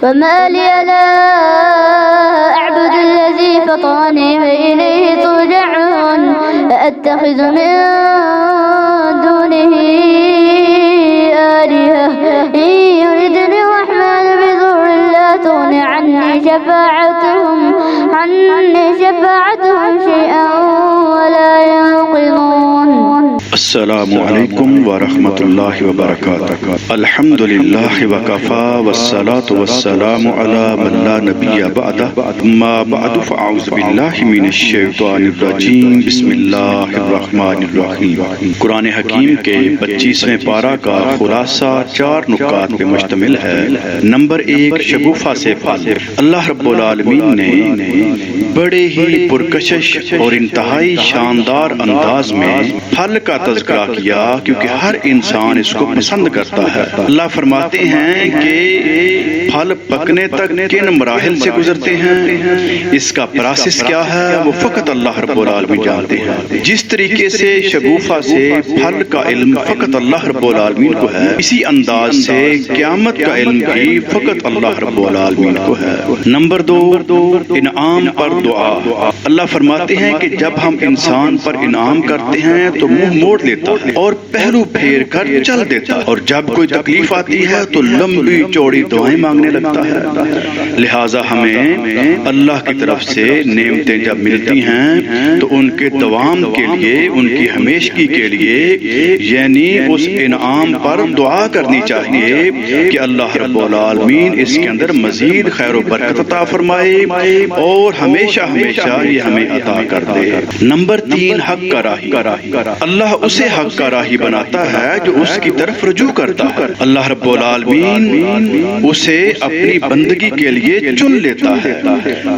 وما لي لا أعبد الذي فطرني فإليه ترجعون أأتخذ من دونه آلهة إن يردني الرحمن بضر لا تغن عني شفاعتهم شيئا ولا ينقضون. السلام علیکم ورحمۃ اللہ وبرکاتہ. الحمد للہ وکفا والصلاة والسلام علی من لا نبی بعدہ. اما بعد فاعوذ باللہ من الشیطان الرجیم. بسم اللہ الرحمن الرحیم. قرآن حکیم کے 25ویں پارہ کا خلاصہ 4 نکات پہ مشتمل ہے. نمبر 1، شگوفہ سے پھل. اللہ رب العالمین نے بڑے ہی پرکشش اور انتہائی شاندار انداز میں پھل کا تذکرہ کیا، کیونکہ ہر انسان اس کو پسند کرتا ہے. اللہ فرماتے ہیں کہ پھل پکنے تک کن مراحل سے گزرتے ہیں، اس کا پروسیس کیا ہے، وہ فقط اللہ رب العالمین جانتے ہیں. جس طریقے سے شگوفہ سے پھل کا علم فقط اللہ رب العالمین کو ہے، اسی انداز سے قیامت کا علم بھی فقط اللہ رب العالمین کو ہے. نمبر 2، انعام پر دعا. اللہ فرماتے ہیں کہ جب ہم انسان پر انعام کرتے ہیں تو منہ موڑ لیتا ہے اور پہلو پھیر کر چل دیتا ہے، اور جب کوئی تکلیف آتی ہے تو لمبی چوڑی دعائیں مانگنے لگتا ہے. لہٰذا ہمیں اللہ کی طرف سے نعمتیں جب ملتی ہیں تو ان کے دوام کے لیے، ان کی ہمیشگی کے لیے، یعنی اس انعام پر دعا کرنی چاہیے کہ اللہ رب العالمین اس کے اندر مزید خیر و برکت عطا فرمائے اور ہمیشہ ہمیشہ یہ ہمیں عطا کر دے. نمبر 3، حق کا راہی. اللہ اسے حق کا راہی بناتا ہے جو اس کی طرف رجوع کرتا ہے. اللہ رب العالمین اسے اپنی بندگی کے لیے چن لیتا ہے.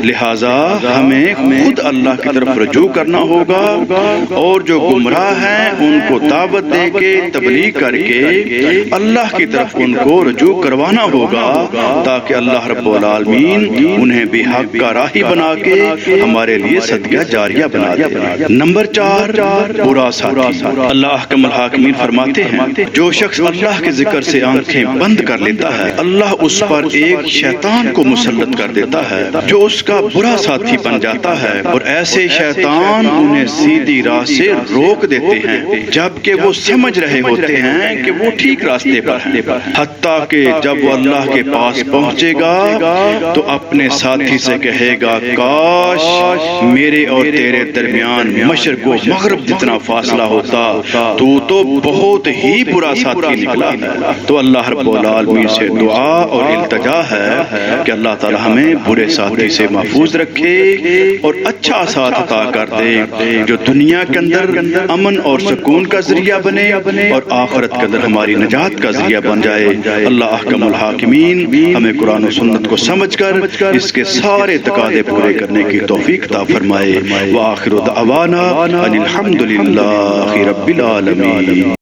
لہٰذا ہمیں خود اللہ کی طرف رجوع کرنا ہوگا اور جو گمراہ ہیں ان کو دعوت دے کے، تبلیغ کر کے اللہ کی طرف ان کو رجوع کروانا ہوگا، تاکہ اللہ رب العالمین انہیں بھی حق کا راہی بنا کے ہمارے لیے صدقہ جاریہ بنا دے. نمبر 4، برا ساتھی. اللہ احکم الحاکمین فرماتے ہیں جو شخص اللہ کے ذکر سے آنکھیں بند کر لیتا ہے، اللہ اس پر ایک شیطان کو مسلط کر دیتا ہے جو اس کا برا ساتھی بن جاتا ہے، اور ایسے شیطان انہیں سیدھی راہ سے روک دیتے ہیں جبکہ وہ سمجھ رہے ہوتے ہیں کہ وہ ٹھیک راستے پر ہیں. حتیٰ کہ جب وہ اللہ کے پاس پہنچے گا تو اپنے ساتھی سے کہے گا، کاش میرے اور تیرے درمیان مشرق و مغرب جتنا فاصلہ ہوتا، تو بہت ہی برا ساتھی نکلا ہے. تو اللہ رب العالمین سے دعا اور التجا ہے کہ اللہ تعالی ہمیں برے ساتھی سے محفوظ رکھے اور اچھا ساتھ عطا کر دے جو دنیا کے اندر امن اور سکون کا ذریعہ بنے اور آخرت کے اندر ہماری نجات کا ذریعہ بن جائے. اللہ احکم الحاکمین ہمیں قرآن و سنت کو سمجھ کر اس کے سارے تقاضے پورے کرنے کی توفیق عطا فرمائے. وآخر دعوانا ان الحمد للہ رب العالمین.